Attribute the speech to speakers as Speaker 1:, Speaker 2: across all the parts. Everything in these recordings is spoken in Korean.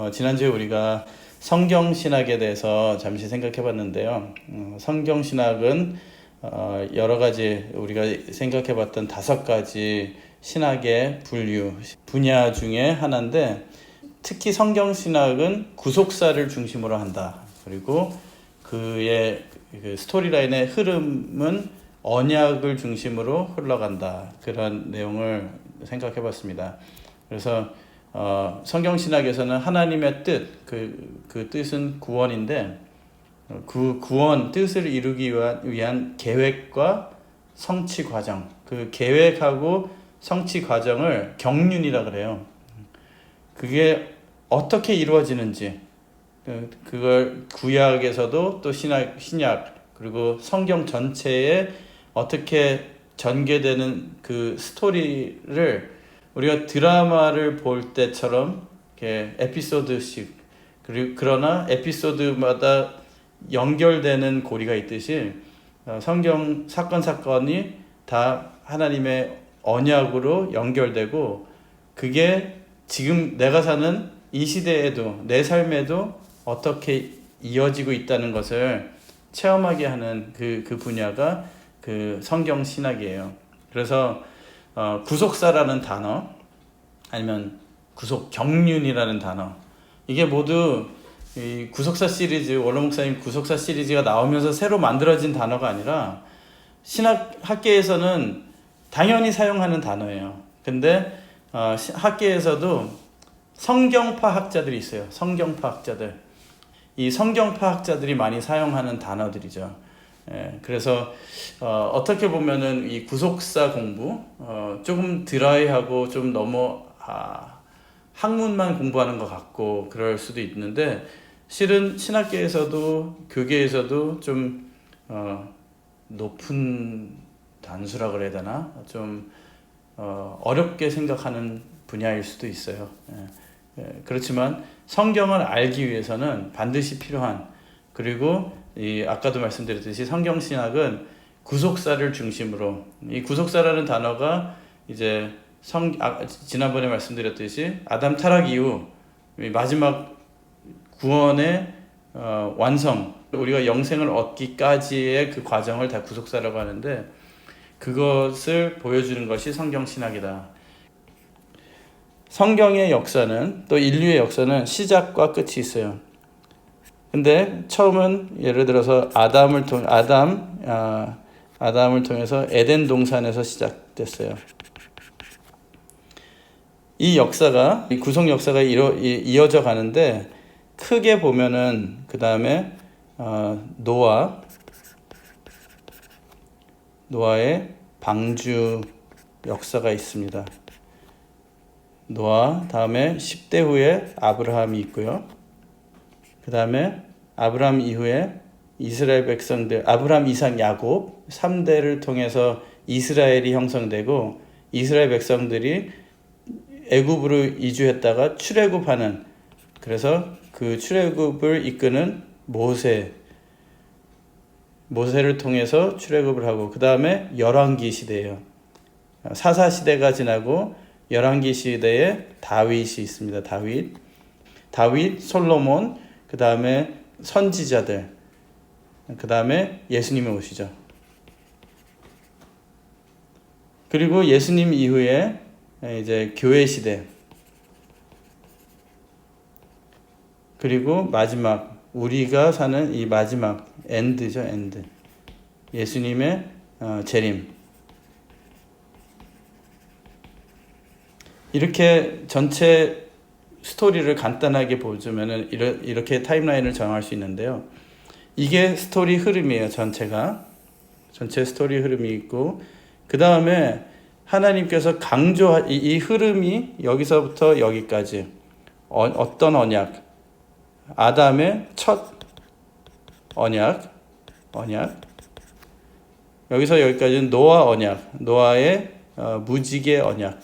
Speaker 1: 지난주에 우리가 성경신학에 대해서 잠시 생각해 봤는데요. 성경신학은 여러 가지 우리가 생각해 봤던 5가지 신학의 분야 중에 하나인데, 특히 성경신학은 구속사를 중심으로 한다. 그리고 그의 그 스토리라인의 흐름은 언약을 중심으로 흘러간다. 그런 내용을 생각해 봤습니다. 그래서 성경신학에서는 하나님의 뜻, 그 뜻은 구원인데, 그 구원, 뜻을 이루기 위한 계획과 성취 과정, 그 계획하고 성취 과정을 경륜이라 그래요. 그게 어떻게 이루어지는지, 그걸 구약에서도 또 신약, 그리고 성경 전체에 어떻게 전개되는 그 스토리를 우리가 드라마를 볼 때처럼 이렇게 에피소드씩, 그러나 에피소드마다 연결되는 고리가 있듯이 성경 사건이 다 하나님의 언약으로 연결되고, 그게 지금 내가 사는 이 시대에도, 내 삶에도 어떻게 이어지고 있다는 것을 체험하게 하는 그 분야가 그 성경 신학이에요. 그래서 구속사라는 단어, 아니면 구속 경륜이라는 단어, 이게 모두 이 구속사 시리즈, 원로 목사님 구속사 시리즈가 나오면서 새로 만들어진 단어가 아니라 신학 학계에서는 당연히 사용하는 단어예요. 근데 학계에서도 성경파 학자들이 있어요. 성경파 학자들. 이 성경파 학자들이 많이 사용하는 단어들이죠. 그래서 어떻게 보면은 이 구속사 공부 조금 드라이하고 좀 너무 학문만 공부하는 것 같고 그럴 수도 있는데, 실은 신학계에서도 교계에서도 좀 높은 단수라 그래야 되나, 좀 어렵게 생각하는 분야일 수도 있어요. 그렇지만 성경을 알기 위해서는 반드시 필요한, 그리고 아까도 말씀드렸듯이 성경신학은 구속사를 중심으로, 이 구속사라는 단어가 이제 지난번에 말씀드렸듯이 아담 타락 이후 마지막 구원의 완성, 우리가 영생을 얻기까지의 그 과정을 다 구속사라고 하는데, 그것을 보여주는 것이 성경신학이다. 성경의 역사는, 또 인류의 역사는 시작과 끝이 있어요. 근데 처음은 예를 들어서 아담을 통해서 에덴 동산에서 시작됐어요. 이 역사가, 이 구속 역사가 이어져 가는데, 크게 보면은 그 다음에 노아의 방주 역사가 있습니다. 노아 다음에 10대 후에 아브라함이 있고요. 그 다음에 아브라함 이후에 이스라엘 백성들, 아브라함, 이삭, 야곱 3대를 통해서 이스라엘이 형성되고, 이스라엘 백성들이 애굽으로 이주했다가 출애굽하는, 그래서 그 출애굽을 이끄는 모세를 통해서 출애굽을 하고, 그 다음에 열왕기 시대예요. 사사 시대가 지나고 열왕기 시대에 다윗이 있습니다. 다윗, 솔로몬, 그 다음에 선지자들, 그 다음에 예수님이 오시죠. 그리고 예수님 이후에 이제 교회 시대, 그리고 마지막, 우리가 사는 이 마지막 엔드죠. 엔드, 예수님의 재림. 이렇게 전체 스토리를 간단하게 보자면은 이렇게 타임라인을 정할 수 있는데요. 이게 스토리 흐름이에요. 전체 스토리 흐름이 있고, 그 다음에 하나님께서 이 흐름이 여기서부터 여기까지 어떤 언약, 아담의 첫 언약, 여기서 여기까지는 노아 언약, 노아의 무지개 언약,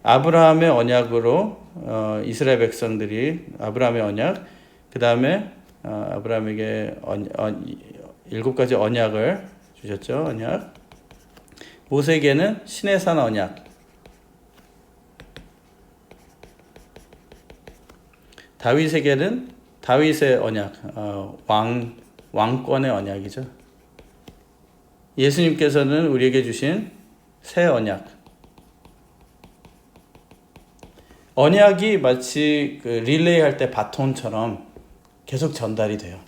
Speaker 1: 아브라함의 언약으로 이스라엘 백성들이 아브라함의 언약, 그 다음에 아브라함에게 7가지 언약을 주셨죠. 언약. 모세에게는 시내산 언약, 다윗에게는 다윗의 언약, 왕권의 언약이죠. 예수님께서는 우리에게 주신 새 언약. 언약이 마치 그 릴레이 할 때 바톤처럼 계속 전달이 돼요.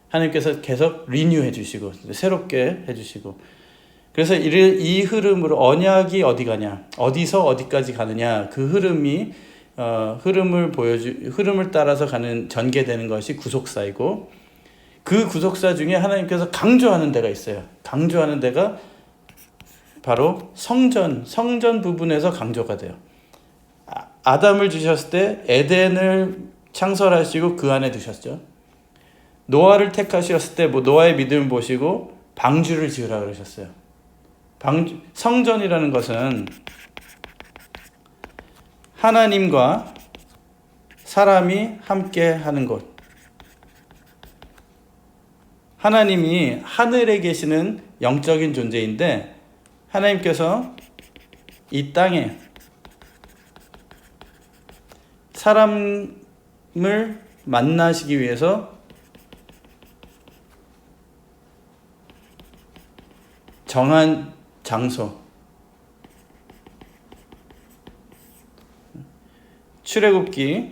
Speaker 1: 하나님께서 계속 리뉴해 주시고 새롭게 해 주시고, 그래서 이 흐름으로 언약이 어디 가냐, 어디서 어디까지 가느냐, 그 흐름이 흐름을 따라서 가는 전개되는 것이 구속사이고, 그 구속사 중에 하나님께서 강조하는 데가 있어요. 강조하는 데가 바로 성전 부분에서 강조가 돼요. 아담을 주셨을 때 에덴을 창설하시고 그 안에 두셨죠. 노아를 택하셨을 때 노아의 믿음을 보시고 방주를 지으라 그러셨어요. 성전이라는 것은 하나님과 사람이 함께 하는 곳. 하나님이 하늘에 계시는 영적인 존재인데, 하나님께서 이 땅에 사람을 만나시기 위해서 정한 장소, 출애굽기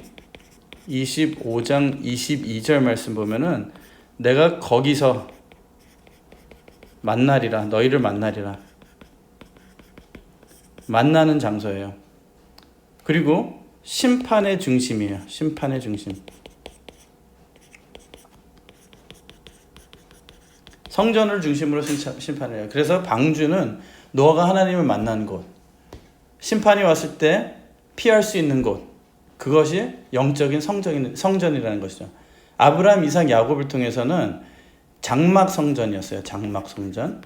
Speaker 1: 25장 22절 말씀 보면은 내가 거기서 만나리라, 너희를 만나리라. 만나는 장소예요. 그리고 심판의 중심이에요. 심판의 중심. 성전을 중심으로 심판을 해요. 그래서 방주는 노아가 하나님을 만난 곳, 심판이 왔을 때 피할 수 있는 곳, 그것이 영적인 성전이라는 것이죠. 아브라함, 이삭, 야곱을 통해서는 장막 성전이었어요. 장막 성전.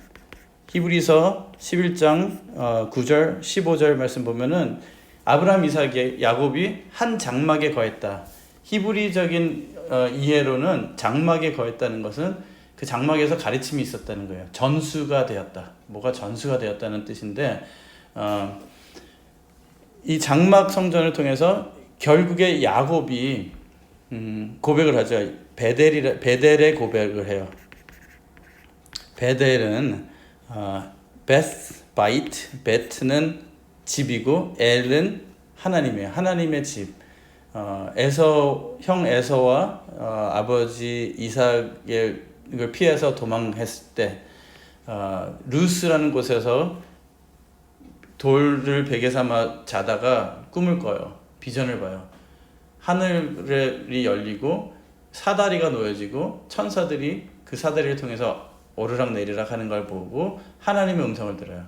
Speaker 1: 히브리서 11장 9절 15절 말씀 보면은 아브라함, 이삭, 야곱이 한 장막에 거했다. 히브리적인 이해로는 장막에 거했다는 것은 그 장막에서 가르침이 있었다는 거예요. 전수가 되었다. 뭐가 전수가 되었다는 뜻인데, 이 장막 성전을 통해서 결국에 야곱이 고백을 하죠. 베델의 고백을 해요. 베델은 베스, 바이트, 베트는 집이고 엘은 하나님이에요. 하나님의 집. 형 에서와 아버지 이삭을 피해서 도망했을 때 루스라는 곳에서 돌을 베개 삼아 자다가 꿈을 꿔요. 비전을 봐요. 하늘이 열리고 사다리가 놓여지고 천사들이 그 사다리를 통해서 오르락 내리락 하는 걸 보고 하나님의 음성을 들어요.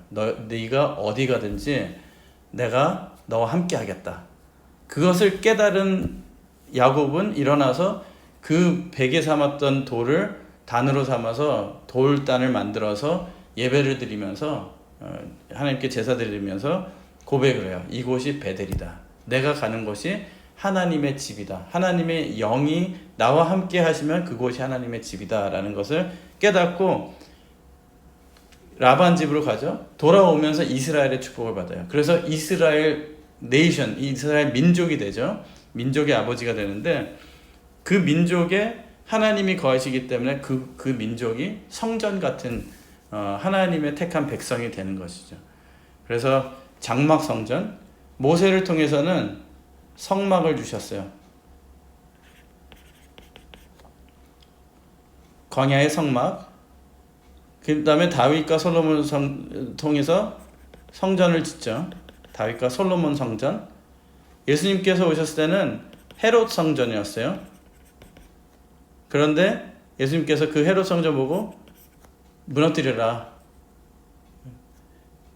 Speaker 1: 네가 어디 가든지 내가 너와 함께 하겠다. 그것을 깨달은 야곱은 일어나서 그 베개 삼았던 돌을 단으로 삼아서 돌단을 만들어서 예배를 드리면서 하나님께 제사 드리면서 고백을 해요. 이곳이 베델이다. 내가 가는 곳이 하나님의 집이다. 하나님의 영이 나와 함께 하시면 그곳이 하나님의 집이다 라는 것을 깨닫고 라반 집으로 가죠. 돌아오면서 이스라엘의 축복을 받아요. 그래서 이스라엘 네이션, 이스라엘 민족이 되죠. 민족의 아버지가 되는데, 그 민족에 하나님이 거하시기 때문에 그 민족이 성전 같은 하나님의 택한 백성이 되는 것이죠. 그래서 장막 성전, 모세를 통해서는 성막을 주셨어요. 광야의 성막. 그 다음에 다윗과 솔로몬 통해서 성전을 짓죠. 다윗과 솔로몬 성전. 예수님께서 오셨을 때는 헤롯 성전이었어요. 그런데 예수님께서 그 헤롯 성전 보고 무너뜨려라.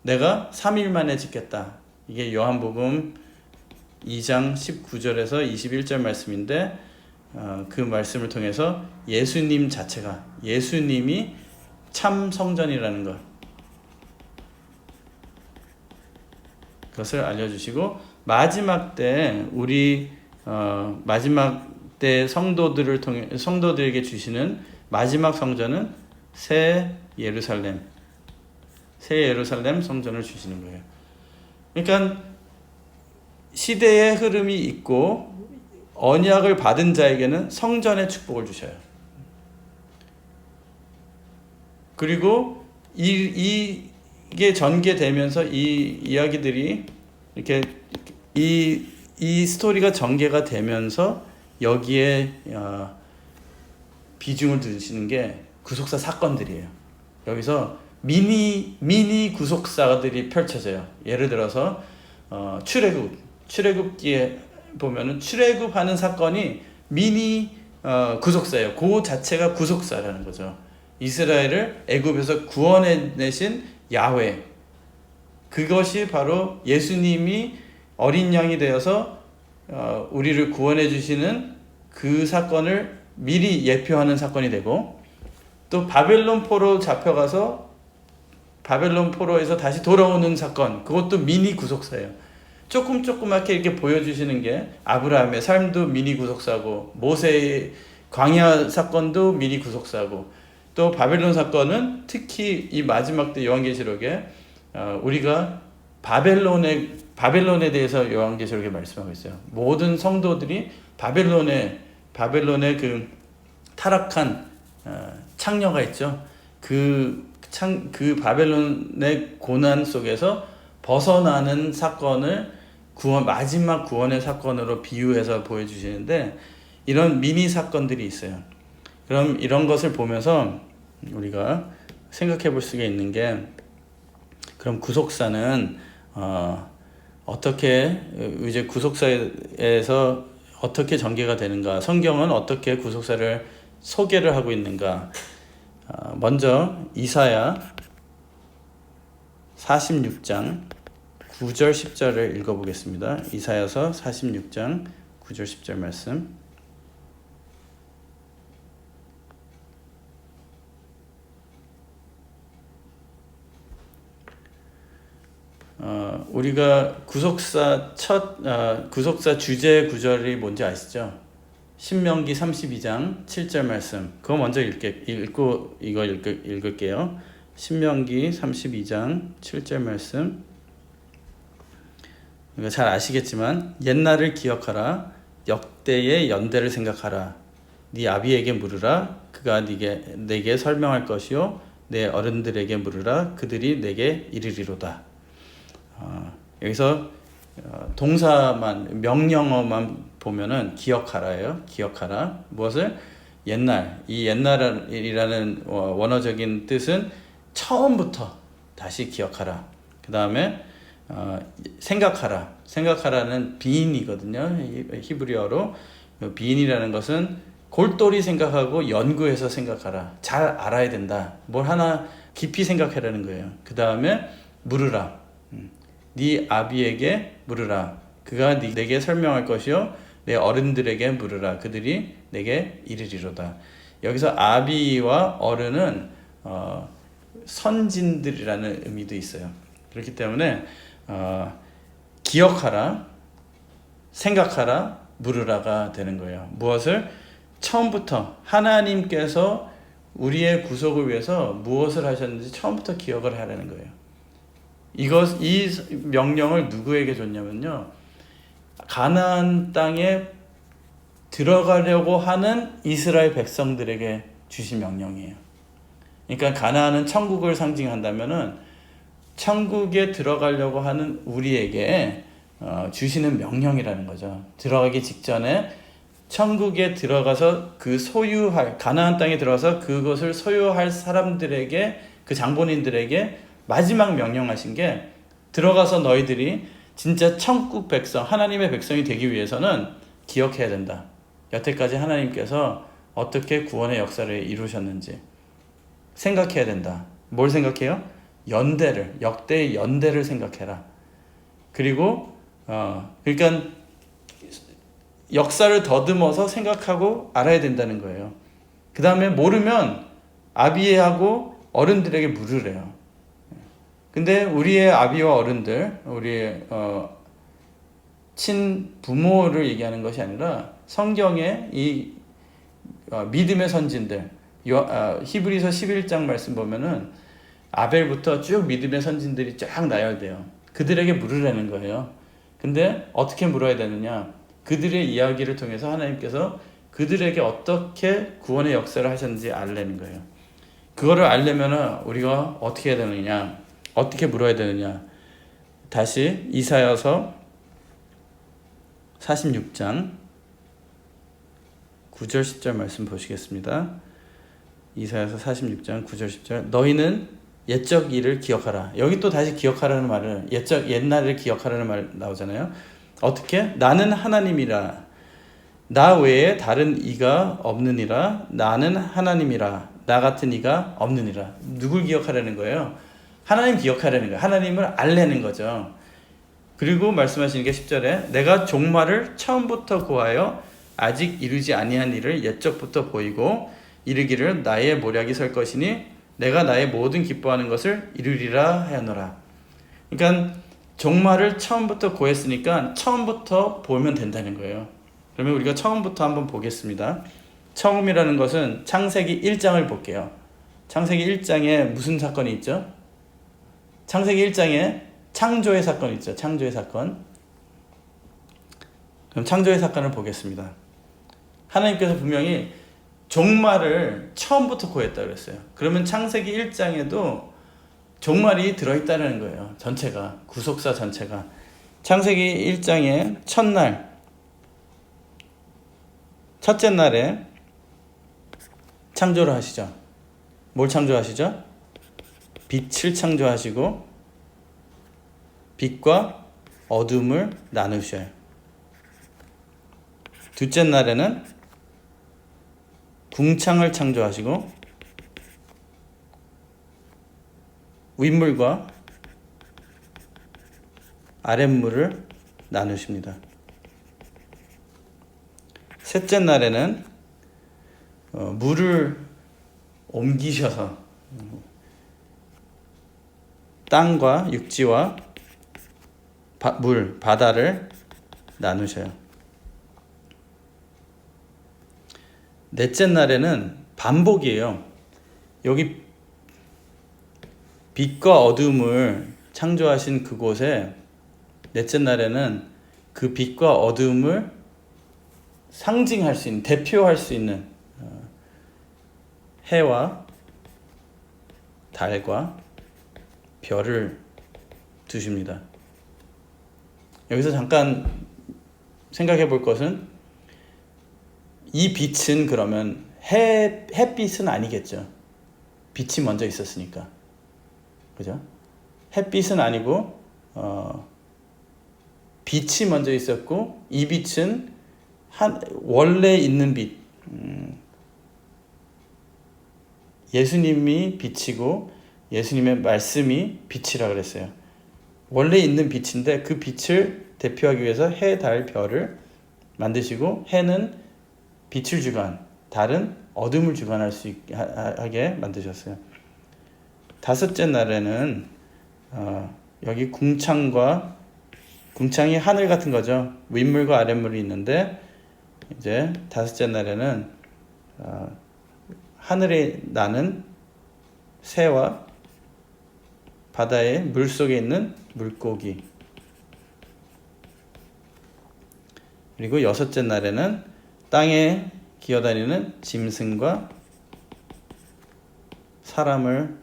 Speaker 1: 내가 3일 만에 짓겠다. 이게 요한복음 2장 19절에서 21절 말씀인데, 그 말씀을 통해서 예수님 자체가, 예수님이 참 성전이라는 것, 그것을 알려주시고, 마지막 때 마지막 때 성도들에게 주시는 마지막 성전은 새 예루살렘 성전을 주시는 거예요. 그러니까 시대의 흐름이 있고 언약을 받은 자에게는 성전의 축복을 주셔요. 그리고 이게 전개되면서 이 이야기들이 이렇게 이 스토리가 전개가 되면서 여기에 비중을 두시는 게 구속사 사건들이에요. 여기서 미니 구속사들이 펼쳐져요. 예를 들어서 출애굽기에 보면은 출애굽하는 사건이 미니 구속사예요. 그 자체가 구속사라는 거죠. 이스라엘을 애굽에서 구원해내신 야훼, 그것이 바로 예수님이 어린 양이 되어서 우리를 구원해 주시는 그 사건을 미리 예표하는 사건이 되고, 또 바벨론 포로 잡혀가서 바벨론 포로에서 다시 돌아오는 사건, 그것도 미니 구속사예요. 조그맣게 이렇게 보여주시는 게 아브라함의 삶도 미니 구속사고, 모세의 광야 사건도 미니 구속사고, 또 바벨론 사건은 특히 이 마지막 때 요한계시록에 우리가 바벨론에 대해서 요한계시록에 말씀하고 있어요. 모든 성도들이 바벨론의 그 타락한 창녀가 있죠. 그 바벨론의 고난 속에서 벗어나는 사건을 마지막 구원의 사건으로 비유해서 보여주시는데, 이런 미니 사건들이 있어요. 그럼 이런 것을 보면서 우리가 생각해 볼 수가 있는 게, 그럼 구속사는 어떻게 이제 구속사에서 어떻게 전개가 되는가, 성경은 어떻게 구속사를 소개를 하고 있는가. 먼저 이사야 46장 9절 10절을 읽어보겠습니다. 이사야서 46장 9절 10절 말씀. 우리가 구속사 구속사 주제 구절이 뭔지 아시죠? 신명기 32장 7절 말씀. 그거 먼저 읽고 이거 읽을게요. 신명기 32장 7절 말씀. 이거 잘 아시겠지만, 옛날을 기억하라, 역대의 연대를 생각하라, 네 아비에게 물으라, 그가 내게 설명할 것이요, 내 어른들에게 물으라, 그들이 내게 이르리로다. 여기서 동사만, 명령어만 보면은 기억하라예요. 기억하라. 무엇을? 옛날. 이 옛날이라는 원어적인 뜻은 처음부터 다시 기억하라. 그 다음에 생각하라. 생각하라는 비인이거든요. 히브리어로. 비인이라는 것은 골똘히 생각하고 연구해서 생각하라. 잘 알아야 된다. 뭘 하나 깊이 생각하라는 거예요. 그 다음에 물으라. 네 아비에게 물으라. 그가 내게 설명할 것이요, 내 어른들에게 물으라. 그들이 내게 이르리로다. 여기서 아비와 어른은 선진들이라는 의미도 있어요. 그렇기 때문에 기억하라, 생각하라, 물으라가 되는 거예요. 무엇을? 처음부터 하나님께서 우리의 구속을 위해서 무엇을 하셨는지 처음부터 기억을 하라는 거예요. 이 명령을 누구에게 줬냐면요, 가나안 땅에 들어가려고 하는 이스라엘 백성들에게 주신 명령이에요. 그러니까 가나안은 천국을 상징한다면은 천국에 들어가려고 하는 우리에게 주시는 명령이라는 거죠. 들어가기 직전에 천국에 들어가서 가나안 땅에 들어가서 그것을 소유할 사람들에게, 그 장본인들에게 마지막 명령하신 게, 들어가서 너희들이 진짜 천국 백성, 하나님의 백성이 되기 위해서는 기억해야 된다. 여태까지 하나님께서 어떻게 구원의 역사를 이루셨는지 생각해야 된다. 뭘 생각해요? 역대의 연대를 생각해라. 그리고 그러니까 역사를 더듬어서 생각하고 알아야 된다는 거예요. 그 다음에 모르면 아비하고 어른들에게 물으래요. 근데 우리의 아비와 어른들, 우리의 친부모를 얘기하는 것이 아니라 성경의 이 믿음의 선진들, 히브리서 11장 말씀 보면은 아벨부터 쭉 믿음의 선진들이 쫙 나열돼요. 그들에게 물으라는 거예요. 근데 어떻게 물어야 되느냐? 그들의 이야기를 통해서 하나님께서 그들에게 어떻게 구원의 역사를 하셨는지 알려는 거예요. 그거를 알려면 우리가 어떻게 해야 되느냐, 어떻게 물어야 되느냐. 다시 이사야서 46장 9절 10절 말씀 보시겠습니다. 이사야서 46장 9절 10절. 너희는 옛적 일을 기억하라. 여기 또 다시 기억하라는 말을, 옛날을 기억하라는 말 나오잖아요. 어떻게? 나는 하나님이라. 나 외에 다른 이가 없느니라. 나는 하나님이라. 나 같은 이가 없느니라. 누굴 기억하라는 거예요? 하나님 기억하라는 거예요. 하나님을 알려는 거죠. 그리고 말씀하시는 게 10절에 내가 종말을 처음부터 고하여 아직 이루지 아니한 일을 옛적부터 보이고 이르기를 나의 모략이 설 것이니 내가 나의 모든 기뻐하는 것을 이루리라 하였노라. 그러니까 종말을 처음부터 고했으니까 처음부터 보면 된다는 거예요. 그러면 우리가 처음부터 한번 보겠습니다. 처음이라는 것은 창세기 1장을 볼게요. 창세기 1장에 무슨 사건이 있죠? 창세기 1장에 창조의 사건이 있죠. 창조의 사건. 그럼 창조의 사건을 보겠습니다. 하나님께서 분명히 종말을 처음부터 고했다고 그랬어요. 그러면 창세기 1장에도 종말이 들어있다는 거예요. 전체가, 구속사 전체가. 창세기 1장의 첫날, 첫째 날에 창조를 하시죠. 뭘 창조하시죠? 빛을 창조하시고 빛과 어둠을 나누셔요. 둘째 날에는 궁창을 창조하시고 윗물과 아랫물을 나누십니다. 셋째 날에는 물을 옮기셔서 땅과 육지와 바다를 나누셔요. 넷째 날에는 반복이에요. 여기 빛과 어둠을 창조하신 그곳에 넷째 날에는 그 빛과 어둠을 상징할 수 있는, 대표할 수 있는 해와 달과 별을 두십니다. 여기서 잠깐 생각해 볼 것은 이 빛은 그러면 햇빛은 아니겠죠. 빛이 먼저 있었으니까. 그죠? 햇빛은 아니고 빛이 먼저 있었고 이 빛은 원래 있는 빛, 예수님이 빛이고 예수님의 말씀이 빛이라 그랬어요. 원래 있는 빛인데 그 빛을 대표하기 위해서 해, 달, 별을 만드시고 해는 빛을 주관, 달은 어둠을 주관할 수 있게 하게 만드셨어요. 다섯째 날에는 여기 궁창이 하늘 같은 거죠. 윗물과 아랫물이 있는데 이제 다섯째 날에는 하늘에 나는 새와 바다의 물속에 있는 물고기, 그리고 여섯째 날에는 땅에 기어다니는 짐승과 사람을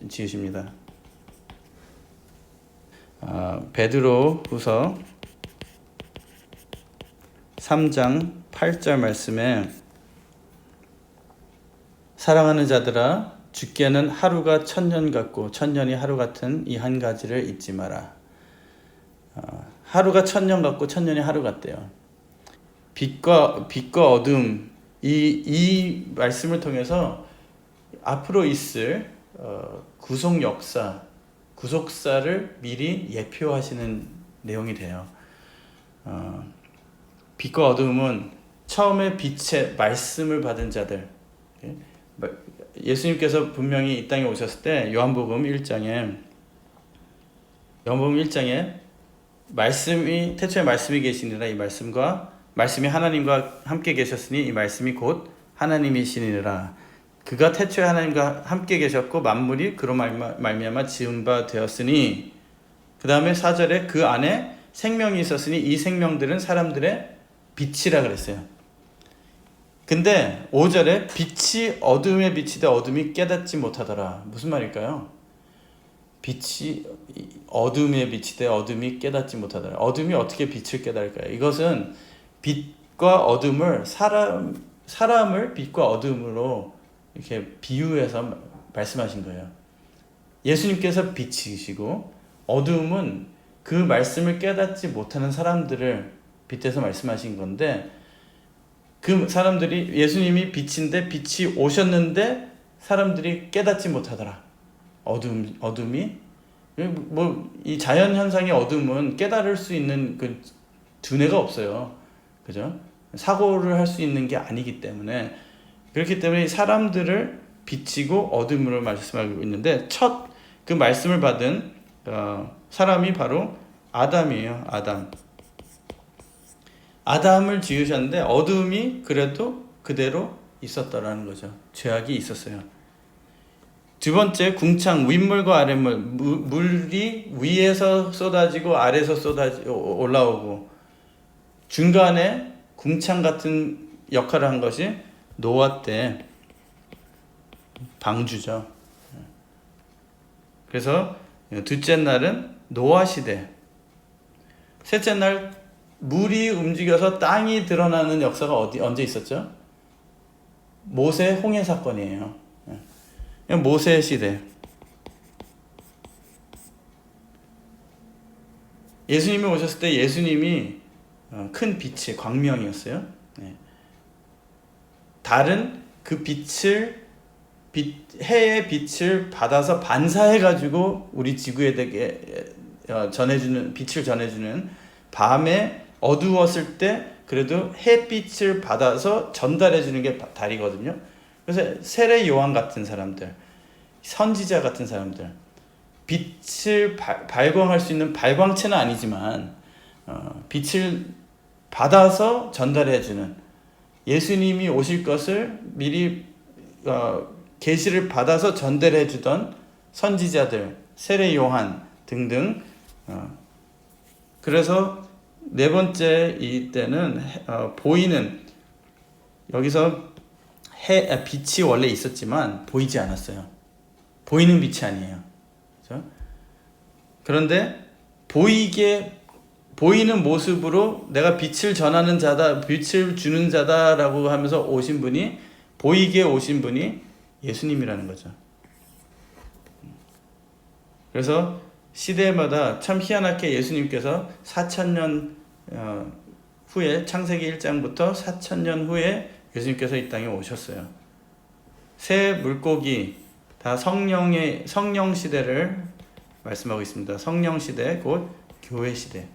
Speaker 1: 지으십니다. 베드로후서 3장 8절 말씀에 사랑하는 자들아 주께는 하루가 천년 같고 천년이 하루 같은 이 한 가지를 잊지 마라. 하루가 천년 같고 천년이 하루 같대요. 빛과 어둠, 이 말씀을 통해서 앞으로 있을 구속 역사, 구속사를 미리 예표하시는 내용이 돼요. 빛과 어둠은 처음에 빛의 말씀을 받은 자들, 예수님께서 분명히 이 땅에 오셨을 때 요한복음 1장에 말씀이 태초에 말씀이 계시니라, 이 말씀이 하나님과 함께 계셨으니 이 말씀이 곧 하나님이시니라. 그가 태초에 하나님과 함께 계셨고 만물이 그로 말미암아 지은 바 되었으니, 그 다음에 4절에 그 안에 생명이 있었으니 이 생명들은 사람들의 빛이라 그랬어요. 근데 5절에 빛이 어둠에 비치되 어둠이 깨닫지 못하더라. 무슨 말일까요? 빛이 어둠에 비치되 어둠이 깨닫지 못하더라. 어둠이 어떻게 빛을 깨달을까요? 이것은 빛과 어둠을 사람을 빛과 어둠으로 이렇게 비유해서 말씀하신 거예요. 예수님께서 빛이시고 어둠은 그 말씀을 깨닫지 못하는 사람들을 빗대서 말씀하신 건데, 그 사람들이 예수님이 빛인데 빛이 오셨는데 사람들이 깨닫지 못하더라. 어둠이 뭐 이 자연 현상의 어둠은 깨달을 수 있는 그 두뇌가 없어요. 그죠? 사고를 할 수 있는 게 아니기 때문에, 그렇기 때문에 사람들을 비치고 어둠으로 말씀하고 있는데, 첫 그 말씀을 받은 사람이 바로 아담이에요. 아담을 지으셨는데 어둠이 그래도 그대로 있었더라는 거죠. 죄악이 있었어요. 두 번째, 궁창, 윗물과 아랫물. 물이 위에서 쏟아지고 아래에서 올라오고, 중간에 궁창 같은 역할을 한 것이 노아 때 방주죠. 그래서 둘째 날은 노아 시대, 셋째 날 물이 움직여서 땅이 드러나는 역사가 언제 있었죠? 모세 홍해 사건이에요. 모세 시대. 예수님이 오셨을 때 예수님이 큰 빛의 광명이었어요. 달은 그 해의 빛을 받아서 반사해가지고 우리 지구에게 빛을 전해주는, 밤에 어두웠을 때 그래도 햇빛을 받아서 전달해주는 게 달이거든요. 그래서 세례 요한 같은 사람들, 선지자 같은 사람들, 빛을 발광할 수 있는 발광체는 아니지만 빛을 받아서 전달해주는, 예수님이 오실 것을 미리 계시를 받아서 전달해주던 선지자들, 세례 요한 등등. 그래서 네 번째 이때는 보이는, 여기서 빛이 원래 있었지만 보이지 않았어요. 보이는 빛이 아니에요. 그렇죠? 그런데 보이는 모습으로 내가 빛을 전하는 자다, 빛을 주는 자다라고 하면서 오신 분이, 보이게 오신 분이 예수님이라는 거죠. 그래서 시대마다 참 희한하게 예수님께서 4,000년 후에, 창세기 1장부터 4,000년 후에 예수님께서 이 땅에 오셨어요. 새 물고기, 다 성령 시대를 말씀하고 있습니다. 성령 시대, 곧 교회 시대.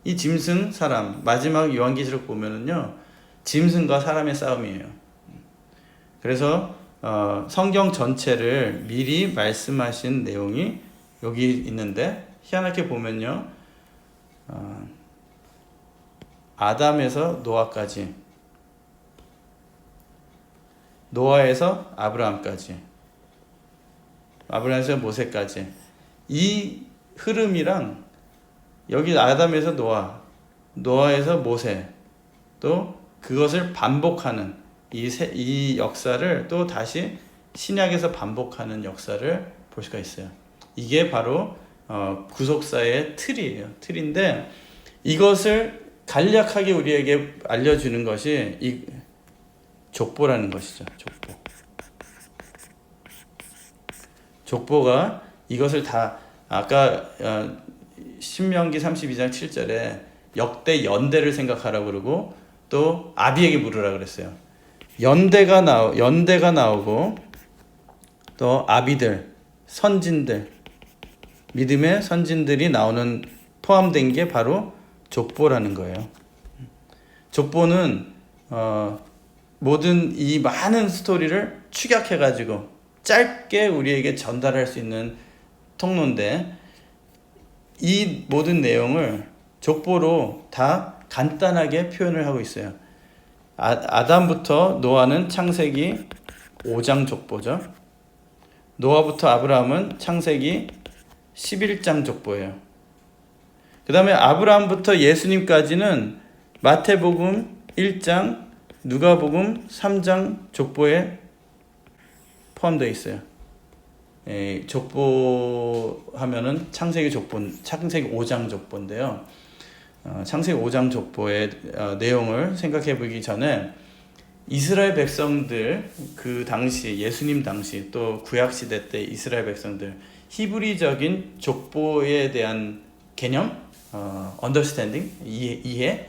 Speaker 1: 이 짐승, 사람, 마지막 요한계시록 보면은요, 짐승과 사람의 싸움이에요. 그래서 성경 전체를 미리 말씀하신 내용이 여기 있는데, 희한하게 보면요, 아담에서 노아까지, 노아에서 아브라함까지, 아브라함에서 모세까지, 이 흐름이랑 여기 아담에서 노아에서 모세, 또 그것을 반복하는 이 역사를 또 다시 신약에서 반복하는 역사를 볼 수가 있어요. 이게 바로 구속사의 틀인데, 이것을 간략하게 우리에게 알려주는 것이 이 족보라는 것이죠. 족보가 이것을 다, 아까 신명기 32장 7절에 역대 연대를 생각하라고 그러고, 또 아비에게 물으라 그랬어요. 연대가 나오고, 또 아비들, 선진들, 믿음의 선진들이 포함된 게 바로 족보라는 거예요. 족보는 모든 이 많은 스토리를 축약해가지고 짧게 우리에게 전달할 수 있는 통로인데, 이 모든 내용을 족보로 다 간단하게 표현을 하고 있어요. 아담부터 노아는 창세기 5장 족보죠. 노아부터 아브라함은 창세기 11장 족보예요. 그 다음에 아브라함부터 예수님까지는 마태복음 1장, 누가복음 3장 족보에 포함되어 있어요. 족보 하면은 창세기 5장 족보인데요. 창세기 5장 족보의 내용을 생각해 보기 전에 이스라엘 백성들, 그 당시 예수님 당시 또 구약 시대 때 이스라엘 백성들 히브리적인 족보에 대한 개념, understanding, 이해,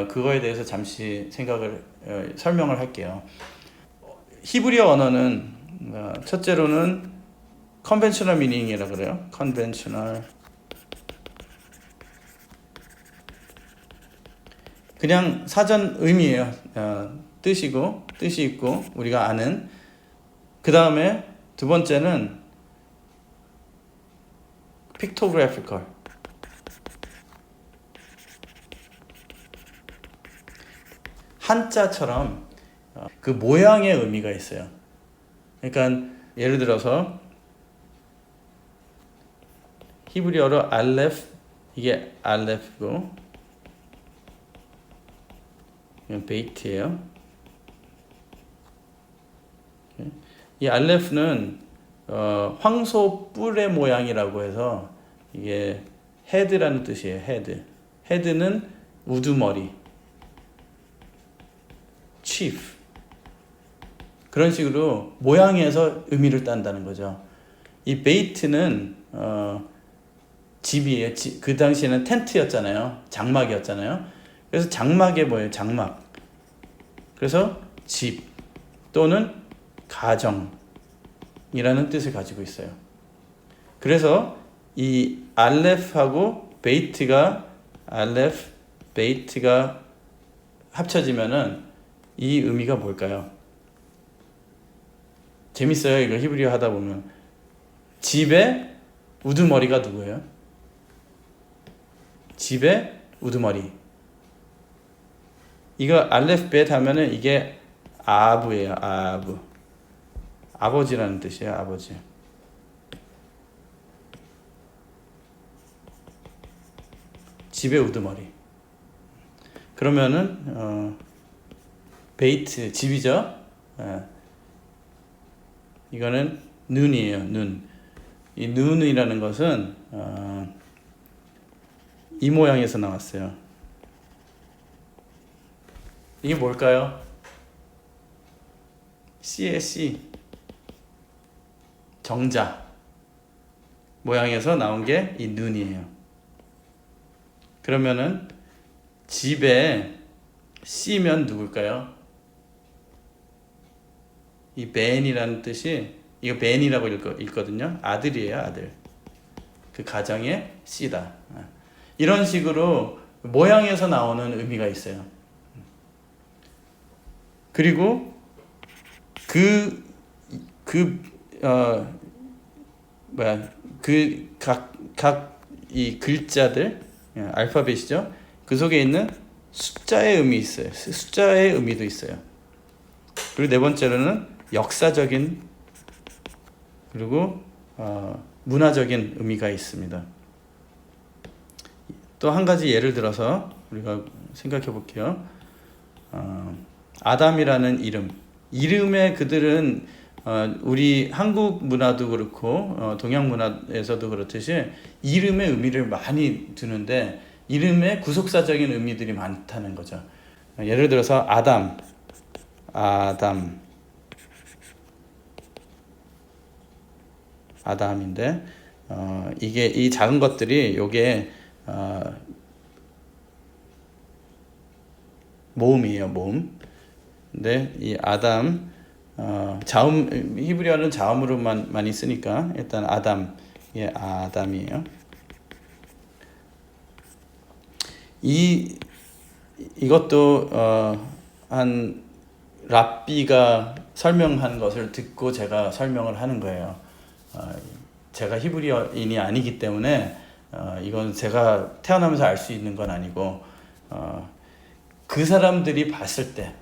Speaker 1: 그거에 대해서 잠시 설명을 할게요. 히브리어 언어는 첫째로는 conventional meaning이라고 그래요. conventional. 그냥 사전 의미예요. 뜻이 있고 우리가 아는. 그 다음에 두 번째는 pictographical. 한자처럼 그 모양의 의미가 있어요. 그러니까 예를 들어서 히브리어로 알레프, 이게 알레프고 이건 베이트예요. 이 알레프는 황소 뿔의 모양이라고 해서 이게 헤드라는 뜻이에요. 헤드는 우두머리, chief. 그런 식으로 모양에서 의미를 딴다는 거죠. 이 베이트는 집이에요. 그 당시에는 텐트였잖아요. 장막이었잖아요. 그래서 장막에 뭐예요? 장막. 그래서 집 또는 가정이라는 뜻을 가지고 있어요. 그래서 이 알레프하고 베이트가 합쳐지면은 이 의미가 뭘까요? 재밌어요. 이거 히브리어 하다 보면. 집의 우두머리가 누구예요? 집의 우두머리. 이거 알레프 베트 하면은 이게 아부예요. 아부. 아버지라는 뜻이에요. 아버지. 집의 우두머리. 그러면은 베이트 집이죠. 이거는 눈이에요. 눈. 이 눈이라는 것은 이 모양에서 나왔어요. 이게 뭘까요? C의 C. 정자. 모양에서 나온 게 이 눈이에요. 그러면은 집에 C면 누굴까요? 이 벤이라는 뜻이, 이거 벤이라고 읽거든요. 아들이에요, 아들. 그 가정의 C다. 이런 식으로 모양에서 나오는 의미가 있어요. 그리고 각 이 글자들, 알파벳이죠. 그 속에 있는 숫자의 의미 있어요. 숫자의 의미도 있어요. 그리고 네 번째로는 역사적인 그리고 문화적인 의미가 있습니다. 또 한 가지 예를 들어서 우리가 생각해 볼게요. 아담이라는 이름에 그들은 우리 한국 문화도 그렇고 동양 문화에서도 그렇듯이 이름의 의미를 많이 두는데 이름에 구속사적인 의미들이 많다는 거죠. 예를 들어서 아담인데 이게 이 작은 것들이 요게 모음이에요. 모음. 근데 이 아담 자음, 히브리어는 자음으로만 많이 쓰니까 일단 아담, 아담이에요. 이것도 한 랍비가 설명한 것을 듣고 제가 설명을 하는 거예요. 제가 히브리어인이 아니기 때문에 이건 제가 태어나면서 알 수 있는 건 아니고 그 사람들이 봤을 때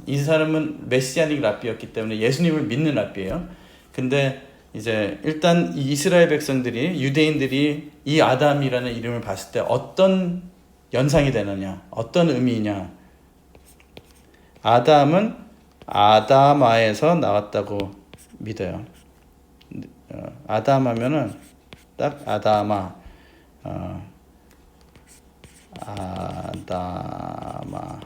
Speaker 1: 이 사람은 메시아닉 랍비였기 때문에 예수님을 믿는 랍비예요. 근데 이제 일단 이 이스라엘 백성들이 유대인들이 이 아담이라는 이름을 봤을 때 어떤 연상이 되느냐, 어떤 의미냐. 아담은 아다마에서 나왔다고 믿어요. 아담 하면은 딱 아다마, 아다마.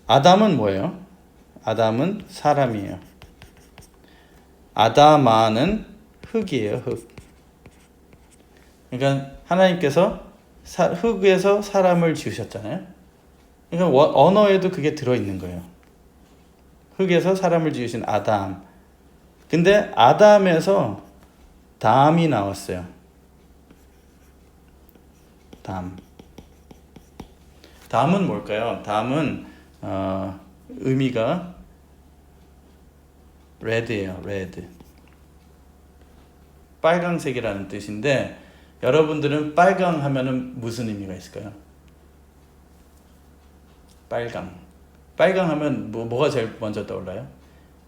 Speaker 1: 아담은 뭐예요? 아담은 사람이에요. 아다마는 흙이에요, 흙. 그러니까 하나님께서 흙에서 사람을 지으셨잖아요. 그러니까 언어에도 그게 들어있는 거예요. 흙에서 사람을 지으신 아담. 근데 아담에서 담이 나왔어요. 담은 뭘까요? 담은 의미가 red예요. red. 빨강색이라는 뜻인데 여러분들은 빨강 하면은 무슨 의미가 있을까요? 빨강 하면 뭐가 제일 먼저 떠올라요?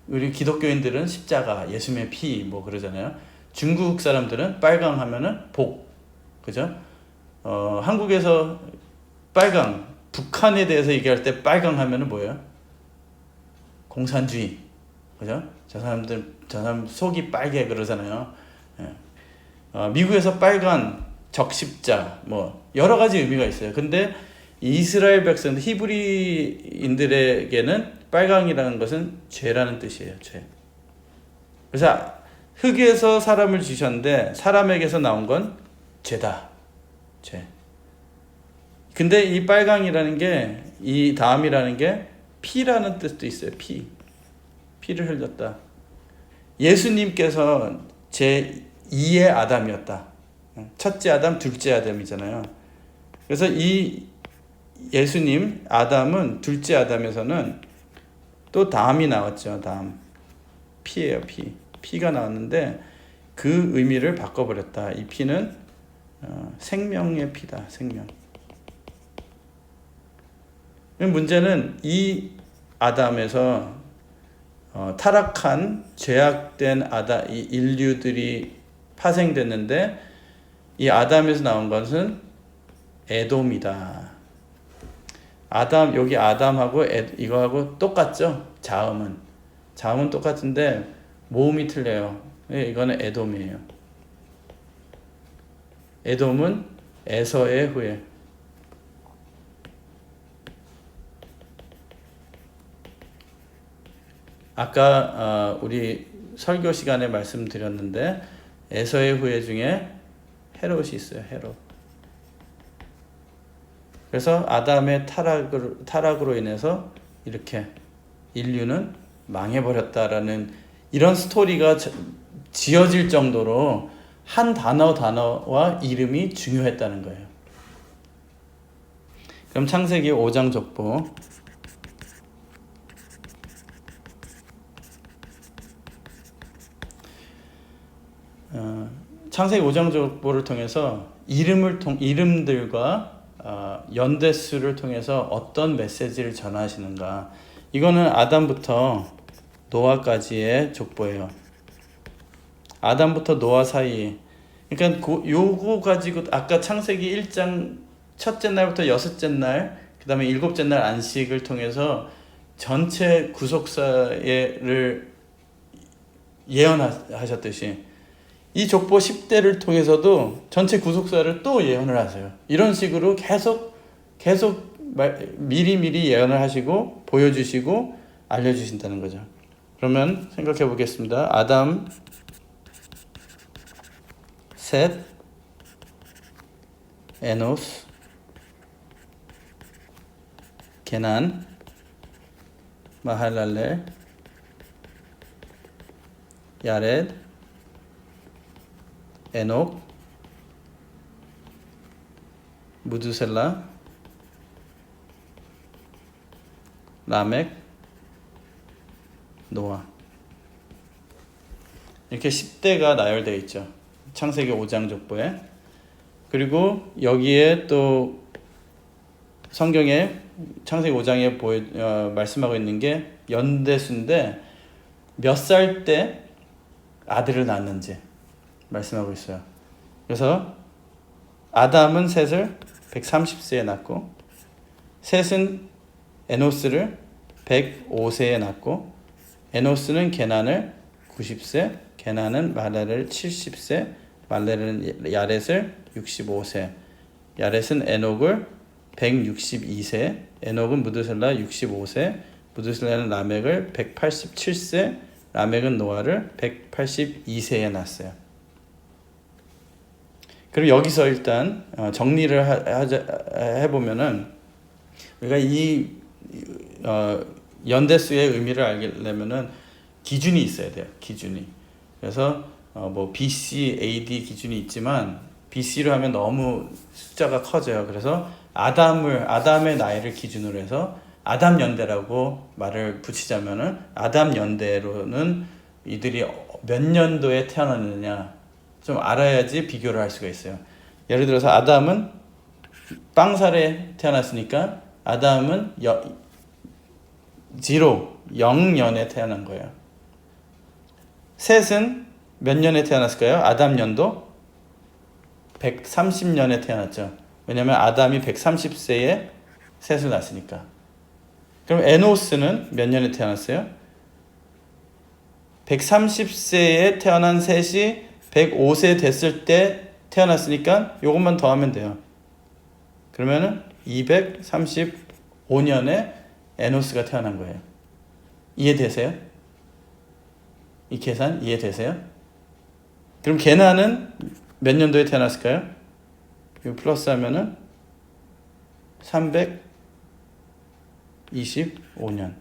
Speaker 1: 우리 기독교인들은 십자가, 예수님의 피 뭐 그러잖아요. 중국 사람들은 빨강 하면은 복. 그죠? 한국에서 빨강, 북한에 대해서 얘기할 때 빨강 하면은 뭐예요? 공산주의. 그죠? 저 사람 속이 빨개 그러잖아요. 예. 미국에서 빨간 적십자 뭐 여러 가지 의미가 있어요. 근데 이스라엘 백성들 히브리인들에게는 빨강이라는 것은 죄라는 뜻이에요. 죄. 그래서 흙에서 사람을 지으셨는데 사람에게서 나온 건 죄다. 죄. 근데 이 빨강이라는 게, 이 다음이라는 게 피라는 뜻도 있어요. 피를 흘렸다. 예수님께서 제2의 아담이었다. 첫째 아담, 둘째 아담이잖아요. 그래서 이 예수님 아담은 둘째 아담에서는 또 담이 나왔죠. 담. 피예요. 피가 나왔는데 그 의미를 바꿔버렸다. 이 피는 생명의 피다. 생명. 문제는 이 아담에서 타락한 죄악된 이 인류들이 파생됐는데 이 아담에서 나온 것은 에돔이다. 여기 아담하고 이거하고 똑같죠? 자음은 똑같은데 모음이 틀려요. 이거는 에돔이에요. 에돔은 에서의 후예. 아까 우리 설교 시간에 말씀드렸는데 에서의 후예 중에 헤롯이 있어요. 헤롯. 그래서 아담의 타락으로 인해서 이렇게 인류는 망해버렸다라는 이런 스토리가 지어질 정도로 한 단어와 이름이 중요했다는 거예요. 그럼 창세기 5장 족보 창세기 5장 족보를 통해서 이름들과 연대수를 통해서 어떤 메시지를 전하시는가. 이거는 아담부터 노아까지의 족보예요. 아담부터 노아 사이. 그러니까 요거 가지고 아까 창세기 1장 첫째 날부터 여섯째 날, 그 다음에 일곱째 날 안식을 통해서 전체 구속사를 예언하셨듯이 이 족보 10대를 통해서도 전체 구속사를 또 예언을 하세요. 이런 식으로 계속 미리 예언을 하시고 보여주시고 알려주신다는 거죠. 그러면 생각해 보겠습니다. 아담, 셋, 에노스, 게난, 마할랄렐, 야렛, 에녹, 무두셀라, 라멕, 노아. 이렇게 10대가 나열되어 있죠. 창세기 5장 족보에. 그리고 여기에 또 성경에 창세기 5장에 말씀하고 있는 게 연대수인데 몇 살 때 아들을 낳았는지 말씀하고 있어요. 그래서 아담은 셋을 130세에 낳고, 셋은 에노스를 105세에 낳고, 에노스는 게난을 90세, 게난은 말레를 70세, 말레는 야렛을 65세, 야렛은 에녹을 162세, 에녹은 무드셀라 65세, 무드셀라는 라멕을 187세, 라멕은 노아를 182세에 낳았어요. 그럼 여기서 일단 정리를 해보면은, 우리가 이 연대수의 의미를 알려면은 기준이 있어야 돼요. 기준이. 그래서 뭐 BC, AD 기준이 있지만 BC로 하면 너무 숫자가 커져요. 그래서 아담의 나이를 기준으로 해서 아담 연대라고 말을 붙이자면은, 아담 연대로는 이들이 몇 년도에 태어났느냐 좀 알아야지 비교를 할 수가 있어요. 예를 들어서 아담은 빵살에 태어났으니까 아담은 0년에 태어난 거예요. 셋은 몇 년에 태어났을까요? 아담 년도 130년에 태어났죠. 왜냐면 아담이 130세에 셋을 낳았으니까. 그럼 에노스는 몇 년에 태어났어요? 130세에 태어난 셋이 105세 됐을 때 태어났으니까 요것만 더하면 돼요. 그러면은 235년에 에노스가 태어난 거예요. 이해되세요? 이 계산 이해되세요? 그럼 게난은 몇 년도에 태어났을까요? 이거 플러스 하면은 325년.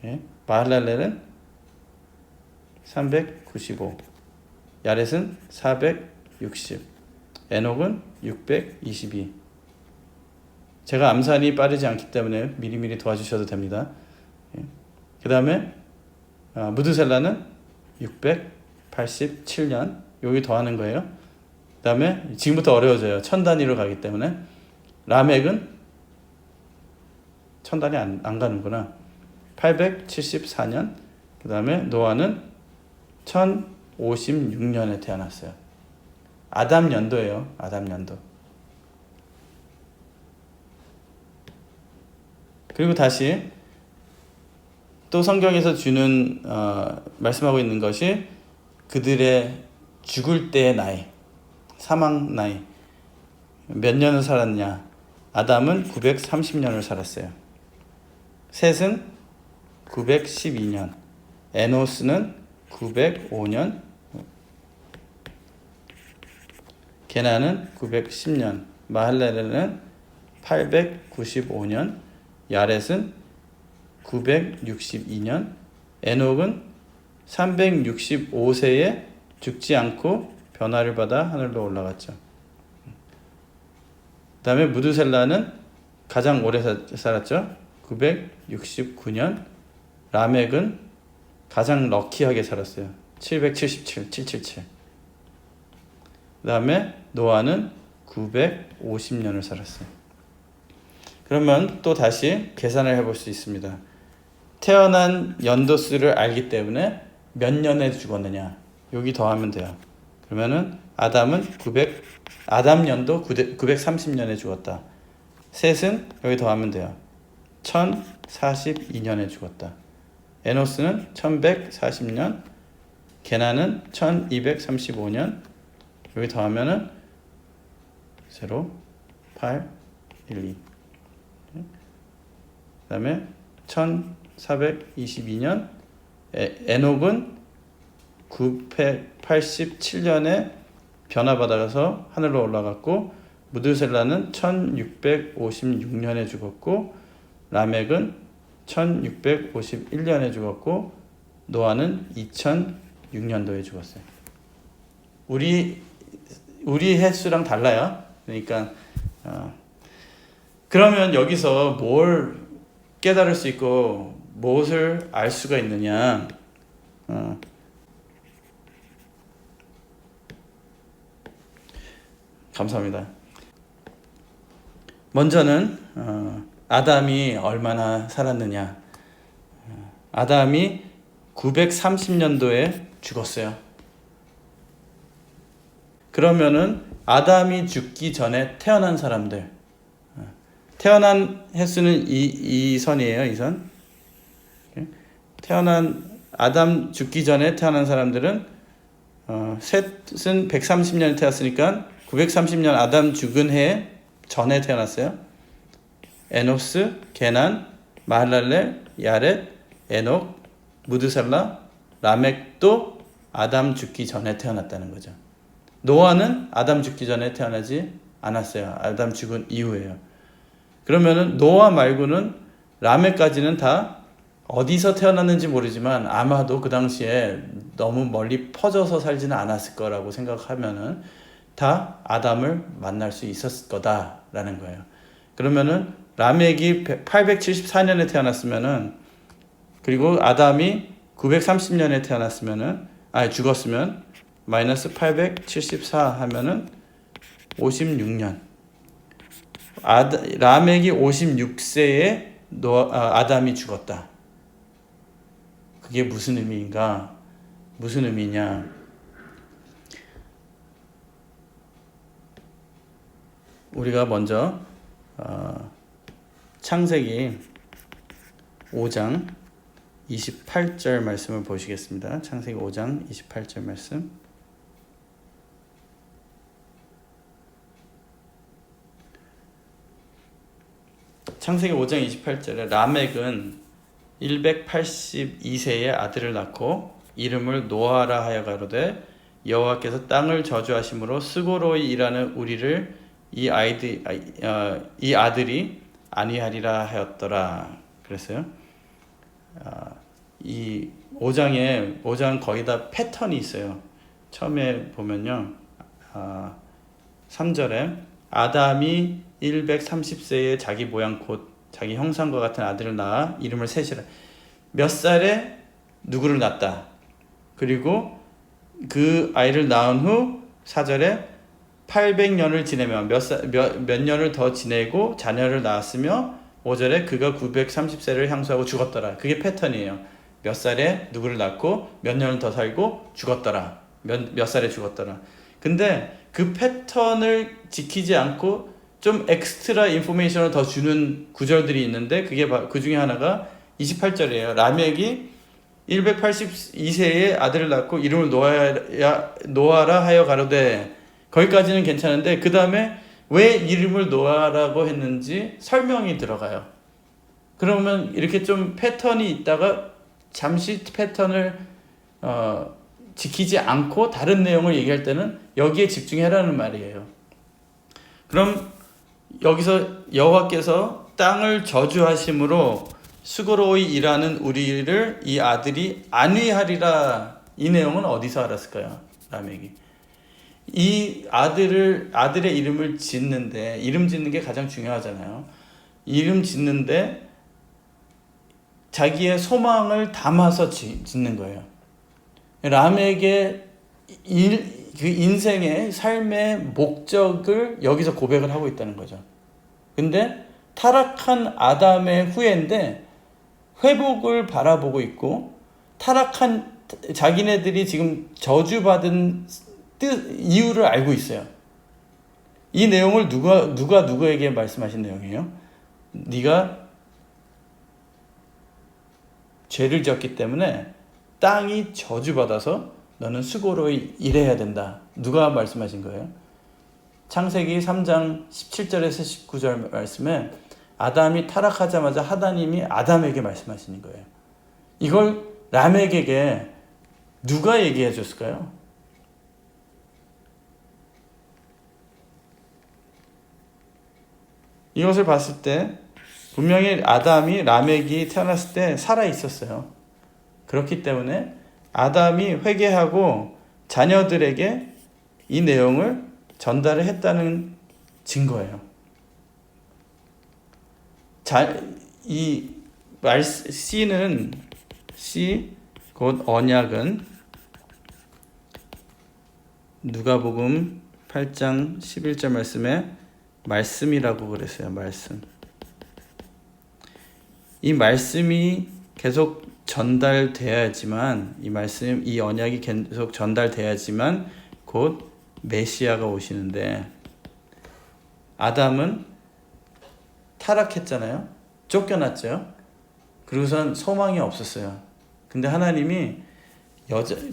Speaker 1: 예? 마할랄렐은 395. 야렛은 460. 에녹은 622. 제가 암산이 빠르지 않기 때문에 미리미리 도와주셔도 됩니다. 예. 그 다음에 무드셀라는 687년. 여기 더하는 거예요. 그 다음에 지금부터 어려워져요. 천 단위로 가기 때문에. 라멕은 천 단위 안 가는구나. 874년. 그 다음에 노아는 1056년에 태어났어요. 아담 연도예요. 아담 연도. 그리고 다시 또 성경에서 주는 말씀하고 있는 것이 그들의 죽을 때의 나이, 사망 나이. 몇 년을 살았냐? 아담은 930년을 살았어요. 셋은 912년, 에노스는 905년, 게난은 910년, 마할레르는 895년, 야렛은 962년, 에녹은 365세에 죽지 않고 변화를 받아 하늘로 올라갔죠. 그 다음에 무드셀라는 가장 오래 살았죠. 969년. 라멕은 가장 럭키하게 살았어요. 777. 그 다음에 노아는 950년을 살았어요. 그러면 또 다시 계산을 해볼 수 있습니다. 태어난 연도수를 알기 때문에 몇 년에 죽었느냐 여기 더하면 돼요. 그러면은 아담 연도 930년에 죽었다. 셋은 여기 더하면 돼요. 1042년에 죽었다. 에노스는 1140년, 게난은 1235년. 여기 더하면은 0, 8, 1, 2. 그 다음에 1422년, 에녹은 987년에 변화받아서 하늘로 올라갔고, 무드셀라는 1656년에 죽었고, 라멕은 1651년에 죽었고, 노아는 2006년도에 죽었어요. 우리 횟수랑 달라요. 그러니까 그러면 여기서 뭘 깨달을 수 있고 무엇을 알 수가 있느냐? 감사합니다. 먼저는 아담이 얼마나 살았느냐. 아담이 930년도에 죽었어요. 그러면은 아담이 죽기 전에 태어난 사람들, 태어난 횟수는 이 선이에요. 이 선. 태어난 아담 죽기 전에 태어난 사람들은 셋은 130년에 태어났으니까 930년 아담 죽은 해 전에 태어났어요. 에노스, 게난, 마할랄렐, 야렛, 에녹, 무드살라, 라멕도 아담 죽기 전에 태어났다는 거죠. 노아는 아담 죽기 전에 태어나지 않았어요. 아담 죽은 이후에요. 그러면은 노아 말고는 라멕까지는 다 어디서 태어났는지 모르지만 아마도 그 당시에 너무 멀리 퍼져서 살지는 않았을 거라고 생각하면은 다 아담을 만날 수 있었을 거다라는 거예요. 그러면은 라멕이 874년에 태어났으면은, 그리고 아담이 930년에 태어났으면은, 죽었으면 마이너스 874 하면은 56년. 라멕이 56세에 아담이 죽었다. 그게 무슨 의미인가? 무슨 의미냐? 우리가 먼저 창세기 5장 28절 말씀을 보시겠습니다. 창세기 5장 28절 말씀. 창세기 5장 28절에 라멕은 182세의 아들을 낳고 이름을 노아라 하여 가로되 여호와께서 땅을 저주하심으로 스고로이 일하는 우리를 이 아들이 안위하리라 하였더라. 그랬어요. 이 5장 거의 다 패턴이 있어요. 처음에 보면요, 3절에 아담이 130세에 자기 모양 곧 자기 형상과 같은 아들을 낳아 이름을 셋이라. 몇 살에 누구를 낳았다. 그리고 그 아이를 낳은 후 4절에 800년을 지내며 몇 년을 더 지내고 자녀를 낳았으며 5절에 그가 930세를 향수하고 죽었더라. 그게 패턴이에요. 몇 살에 누구를 낳고 몇 년을 더 살고 죽었더라. 몇 살에 죽었더라. 근데 그 패턴을 지키지 않고 좀 엑스트라 인포메이션을 더 주는 구절들이 있는데 그게 그 중에 하나가 28절이에요. 라멕이 182세의 아들을 낳고 이름을 노아라 하여 가로되, 거기까지는 괜찮은데 그 다음에 왜 이름을 노아라고 했는지 설명이 들어가요. 그러면 이렇게 좀 패턴이 있다가 잠시 패턴을 지키지 않고 다른 내용을 얘기할 때는 여기에 집중해라는 말이에요. 그럼 여기서 여호와께서 땅을 저주하심으로 수고로이 일하는 우리를 이 아들이 안위하리라. 이 내용은 어디서 알았을까요? 라멕이. 이 아들의 이름을 짓는데, 이름 짓는 게 가장 중요하잖아요. 이름 짓는데 자기의 소망을 담아서 짓는 거예요. 라멕의 그 인생의 삶의 목적을 여기서 고백을 하고 있다는 거죠. 근데 타락한 아담의 후예인데 회복을 바라보고 있고, 타락한 자기네들이 지금 저주받은 이유를 알고 있어요. 이 내용을 누가 누구에게 말씀하신 내용이에요? 네가 죄를 지었기 때문에 땅이 저주받아서 너는 수고로 일해야 된다. 누가 말씀하신 거예요? 창세기 3장 17절에서 19절 말씀에 아담이 타락하자마자 하나님이 아담에게 말씀하시는 거예요. 이걸 라멕에게 누가 얘기해 줬을까요? 이것을 봤을 때 분명히 아담이 라멕이 태어났을 때 살아 있었어요. 그렇기 때문에 아담이 회개하고 자녀들에게 이 내용을 전달을 했다는 증거예요. C 곧 언약은 누가복음 8장 11절 말씀에 말씀이라고 그랬어요. 말씀. 이 말씀이 계속 전달돼야지만 이 말씀, 이 언약이 계속 전달돼야지만 곧 메시아가 오시는데 아담은 타락했잖아요. 쫓겨났죠. 그리고선 소망이 없었어요. 근데 하나님이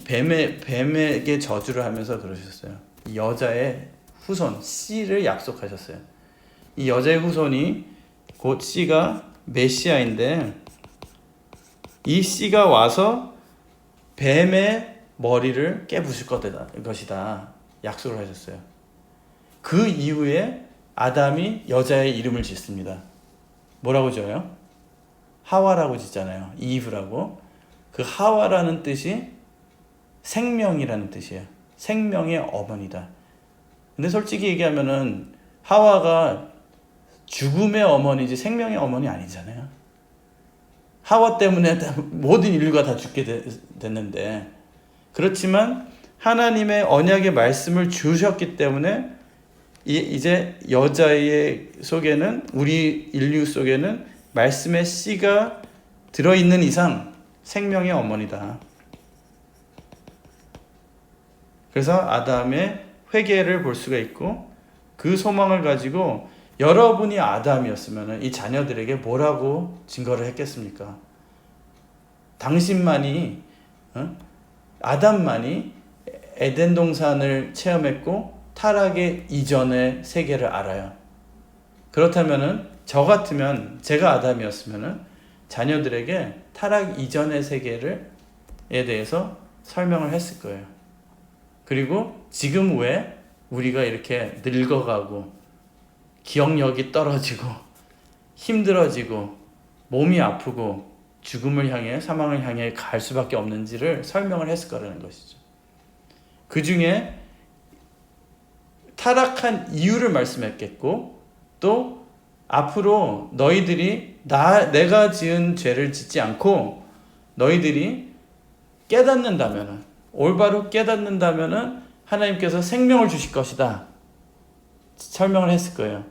Speaker 1: 뱀에게 저주를 하면서 그러셨어요. 이 여자의 후손 씨를 약속하셨어요. 이 여자의 후손이 곧 씨가 메시아인데 이 씨가 와서 뱀의 머리를 깨부술 것이다 약속을 하셨어요. 그 이후에 아담이 여자의 이름을 짓습니다. 뭐라고 지어요? 하와라고 짓잖아요. 이브라고. 그 하와라는 뜻이 생명이라는 뜻이에요. 생명의 어머니다. 근데 솔직히 얘기하면은 하와가 죽음의 어머니지 생명의 어머니 아니잖아요. 하와 때문에 모든 인류가 다 죽게 됐는데, 그렇지만 하나님의 언약의 말씀을 주셨기 때문에 이제 여자의 속에는, 우리 인류 속에는 말씀의 씨가 들어있는 이상 생명의 어머니다. 그래서 아담의 회개를 볼 수가 있고, 그 소망을 가지고 여러분이 아담이었으면 이 자녀들에게 뭐라고 증거를 했겠습니까? 당신만이, 아담만이 에덴 동산을 체험했고 타락의 이전의 세계를 알아요. 그렇다면은 저 같으면, 제가 아담이었으면은 자녀들에게 타락 이전의 세계에 대해서 설명을 했을 거예요. 그리고 지금 왜 우리가 이렇게 늙어가고 기억력이 떨어지고 힘들어지고 몸이 아프고 죽음을 향해, 사망을 향해 갈 수밖에 없는지를 설명을 했을 거라는 것이죠. 그 중에 타락한 이유를 말씀했겠고, 또 앞으로 너희들이 내가 지은 죄를 짓지 않고 너희들이 깨닫는다면은, 올바로 깨닫는다면은 하나님께서 생명을 주실 것이다 설명을 했을 거예요.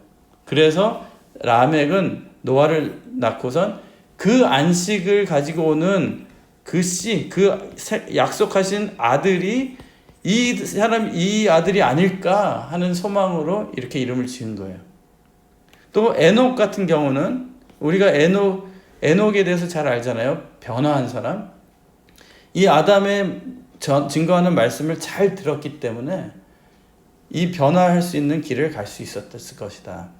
Speaker 1: 그래서 라멕은 노아를 낳고선 그 안식을 가지고 오는 그 씨, 그 약속하신 아들이 이 아들이 아닐까 하는 소망으로 이렇게 이름을 지은 거예요. 또 에녹 같은 경우는, 우리가 에녹에 대해서 잘 알잖아요. 변화한 사람. 이 아담의 증거하는 말씀을 잘 들었기 때문에 이 변화할 수 있는 길을 갈 수 있었을 것이다.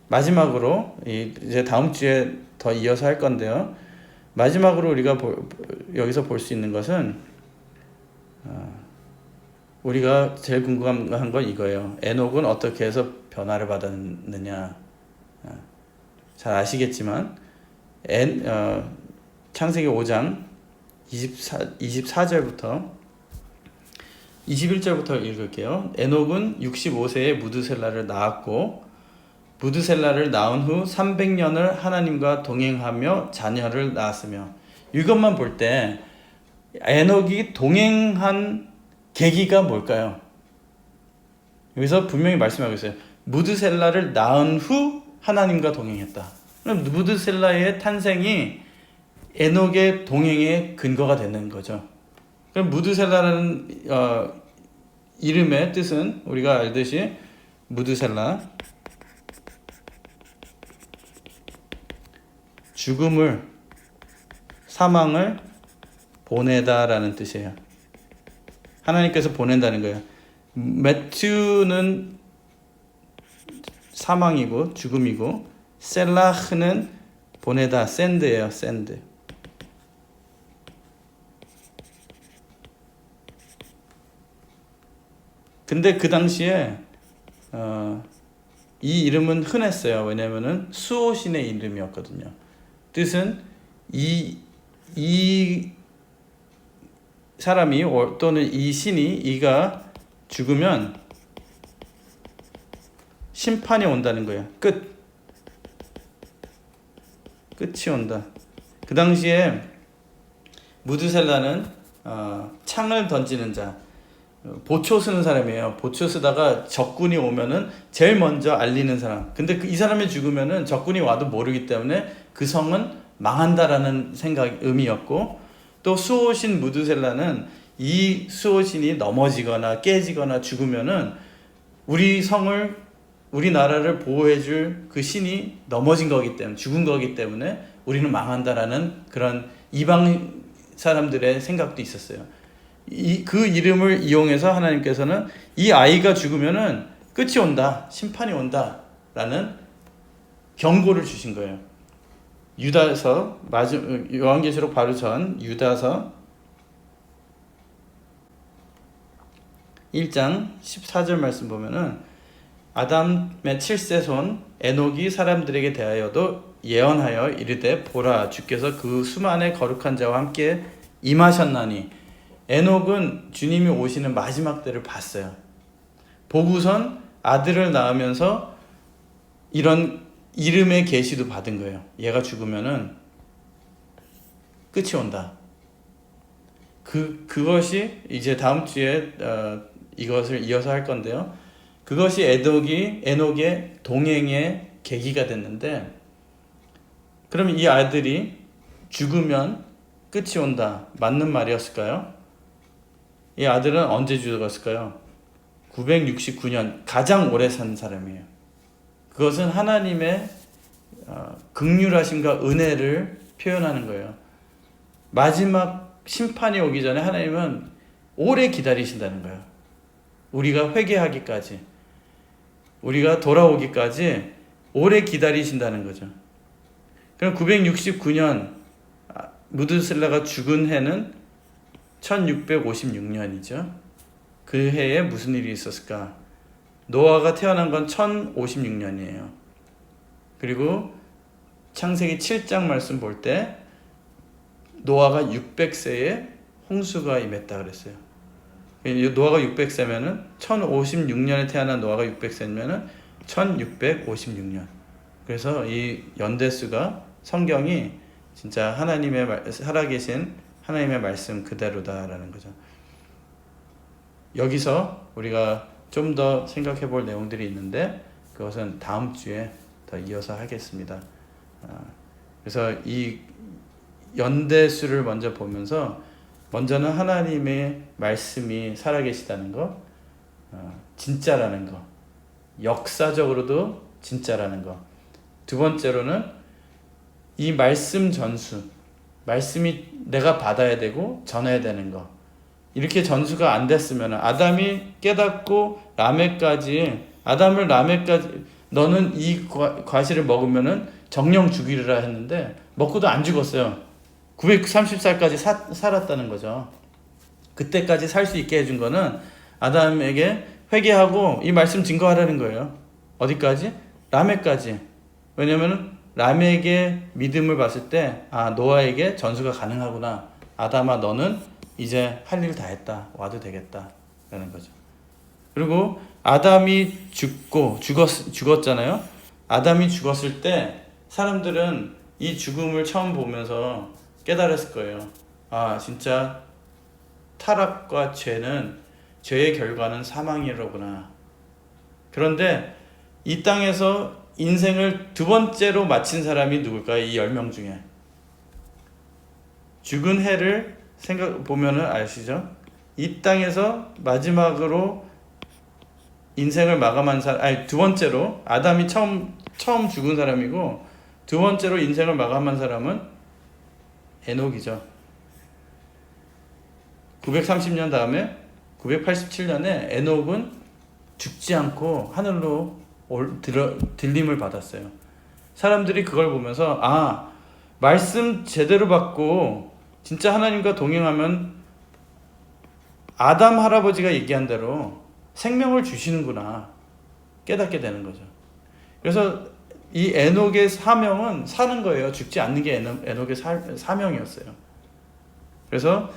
Speaker 1: 마지막으로, 이제 다음 주에 더 이어서 할 건데요. 마지막으로 우리가 여기서 볼 수 있는 것은, 우리가 제일 궁금한 건 이거예요. 에녹은 어떻게 해서 변화를 받았느냐. 잘 아시겠지만 창세기 5장 24절부터 21절부터 읽을게요. 에녹은 65세에 무드셀라를 낳았고 무드셀라를 낳은 후 300년을 하나님과 동행하며 자녀를 낳았으며. 이것만 볼 때 에녹이 동행한 계기가 뭘까요? 여기서 분명히 말씀하고 있어요. 무드셀라를 낳은 후 하나님과 동행했다. 그럼 무드셀라의 탄생이 에녹의 동행의 근거가 되는 거죠. 그럼 무드셀라라는 이름의 뜻은 우리가 알듯이 무드셀라, 죽음을, 사망을 보내다라는 뜻이에요. 하나님께서 보낸다는 거예요. 매튜는 사망이고 죽음이고, 셀라흐는 보내다, 샌드예요. 샌드. 근데 그 당시에 이 이름은 흔했어요. 왜냐면은 수호신의 이름이었거든요. 뜻은 이 사람이 또는 이 신이, 이가 죽으면 심판이 온다는 거예요. 끝이 온다. 그 당시에 무드셀라는 창을 던지는 자, 보초 쓰는 사람이에요. 보초 쓰다가 적군이 오면은 제일 먼저 알리는 사람. 근데 이 사람이 죽으면은 적군이 와도 모르기 때문에 그 성은 망한다라는 의미였고, 또 수호신 무드셀라는 이 수호신이 넘어지거나 깨지거나 죽으면은 우리 나라를 보호해줄 그 신이 넘어진 거기 때문에, 죽은 거기 때문에 우리는 망한다라는 그런 이방 사람들의 생각도 있었어요. 그 이름을 이용해서 하나님께서는 이 아이가 죽으면은 끝이 온다, 심판이 온다라는 경고를 주신 거예요. 유다서, 요한계시록 바로 전 유다서 1장 14절 말씀 보면은 아담의 7세 손 에녹이 사람들에게 대하여도 예언하여 이르되 보라 주께서 그 수만의 거룩한 자와 함께 임하셨나니. 에녹은 주님이 오시는 마지막 때를 봤어요. 보고선 아들을 낳으면서 이런 이름의 계시도 받은 거예요. 얘가 죽으면은 끝이 온다. 그것이 이제 다음 주에 이것을 이어서 할 건데요. 그것이 에녹의 동행의 계기가 됐는데, 그럼 이 아들이 죽으면 끝이 온다. 맞는 말이었을까요? 이 아들은 언제 죽었을까요? 969년, 가장 오래 산 사람이에요. 그것은 하나님의 긍휼하심과 은혜를 표현하는 거예요. 마지막 심판이 오기 전에 하나님은 오래 기다리신다는 거예요. 우리가 회개하기까지, 우리가 돌아오기까지 오래 기다리신다는 거죠. 그럼 969년 무드셀라가 죽은 해는 1656년이죠. 그 해에 무슨 일이 있었을까? 노아가 태어난 건 1056년이에요. 그리고 창세기 7장 말씀 볼 때 노아가 600세에 홍수가 임했다 그랬어요. 노아가 600세면은 1056년에 태어난 노아가 600세면은 1656년. 그래서 이 연대수가 성경이 진짜 하나님의 살아계신 하나님의 말씀 그대로다라는 거죠. 여기서 우리가 좀 더 생각해 볼 내용들이 있는데 그것은 다음 주에 더 이어서 하겠습니다. 그래서 이 연대수를 먼저 보면서 먼저는 하나님의 말씀이 살아계시다는 거, 진짜라는 거, 역사적으로도 진짜라는 거. 두 번째로는 이 말씀 전수, 말씀이 내가 받아야 되고 전해야 되는 거. 이렇게 전수가 안 됐으면 아담이 깨닫고 아담을 라멕까지 너는 이 과실을 먹으면은 정령 죽이리라 했는데 먹고도 안 죽었어요. 930살까지 살았다는 거죠. 그때까지 살 수 있게 해준 거는 아담에게 회개하고 이 말씀 증거하라는 거예요. 어디까지? 라멕까지. 왜냐면 라멕의 믿음을 봤을 때 노아에게 전수가 가능하구나. 아담아 너는 이제 할 일 다 했다. 와도 되겠다. 라는 거죠. 그리고 아담이 죽었잖아요. 아담이 죽었을 때 사람들은 이 죽음을 처음 보면서 깨달았을 거예요. 진짜 타락과 죄의 결과는 사망이로구나. 그런데 이 땅에서 인생을 두 번째로 마친 사람이 누굴까요? 이 10명 중에. 죽은 해를 보면은 아시죠? 이 땅에서 마지막으로 인생을 마감한 사람, 두 번째로 아담이 처음 죽은 사람이고 두 번째로 인생을 마감한 사람은 에녹이죠. 930년 다음에 987년에 에녹은 죽지 않고 하늘로 들림을 받았어요. 사람들이 그걸 보면서 말씀 제대로 받고 진짜 하나님과 동행하면 아담 할아버지가 얘기한 대로 생명을 주시는구나 깨닫게 되는 거죠. 그래서 이 에녹의 사명은 사는 거예요. 죽지 않는 게 에녹의 사명이었어요. 그래서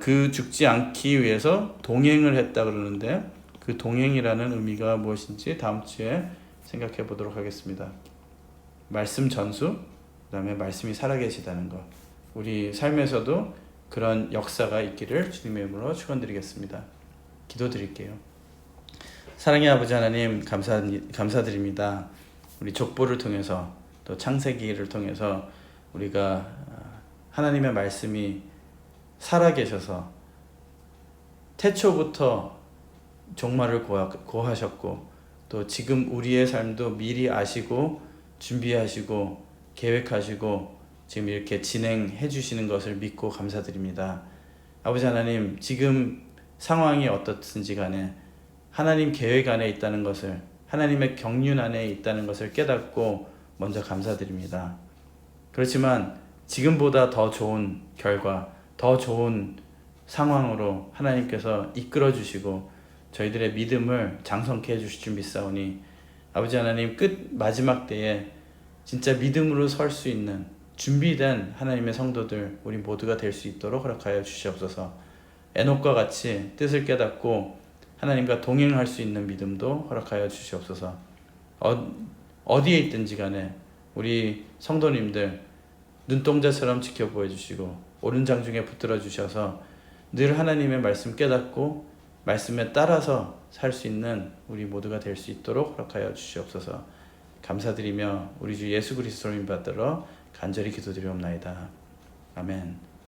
Speaker 1: 그 죽지 않기 위해서 동행을 했다 그러는데 그 동행이라는 의미가 무엇인지 다음 주에 생각해 보도록 하겠습니다. 말씀 전수, 그 다음에 말씀이 살아계시다는 것. 우리 삶에서도 그런 역사가 있기를 주님의 이름으로 축원드리겠습니다. 기도드릴게요. 사랑의 아버지 하나님 감사드립니다. 우리 족보를 통해서 또 창세기를 통해서 우리가 하나님의 말씀이 살아계셔서 태초부터 종말을 고하셨고 또 지금 우리의 삶도 미리 아시고 준비하시고 계획하시고 지금 이렇게 진행해 주시는 것을 믿고 감사드립니다. 아버지 하나님, 지금 상황이 어떻든지 간에 하나님 계획 안에 있다는 것을, 하나님의 경륜 안에 있다는 것을 깨닫고 먼저 감사드립니다. 그렇지만 지금보다 더 좋은 결과, 더 좋은 상황으로 하나님께서 이끌어 주시고 저희들의 믿음을 장성케 해주실 줄 믿사오니 아버지 하나님, 끝 마지막 때에 진짜 믿음으로 설 수 있는 준비된 하나님의 성도들 우리 모두가 될 수 있도록 허락하여 주시옵소서. 에녹과 같이 뜻을 깨닫고 하나님과 동행할 수 있는 믿음도 허락하여 주시옵소서. 어디에 있든지 간에 우리 성도님들 눈동자처럼 지켜보여 주시고 오른장중에 붙들어 주셔서 늘 하나님의 말씀 깨닫고 말씀에 따라서 살 수 있는 우리 모두가 될 수 있도록 허락하여 주시옵소서. 감사드리며 우리 주 예수 그리스도를 받들어 간절히 기도드리옵나이다. 아멘.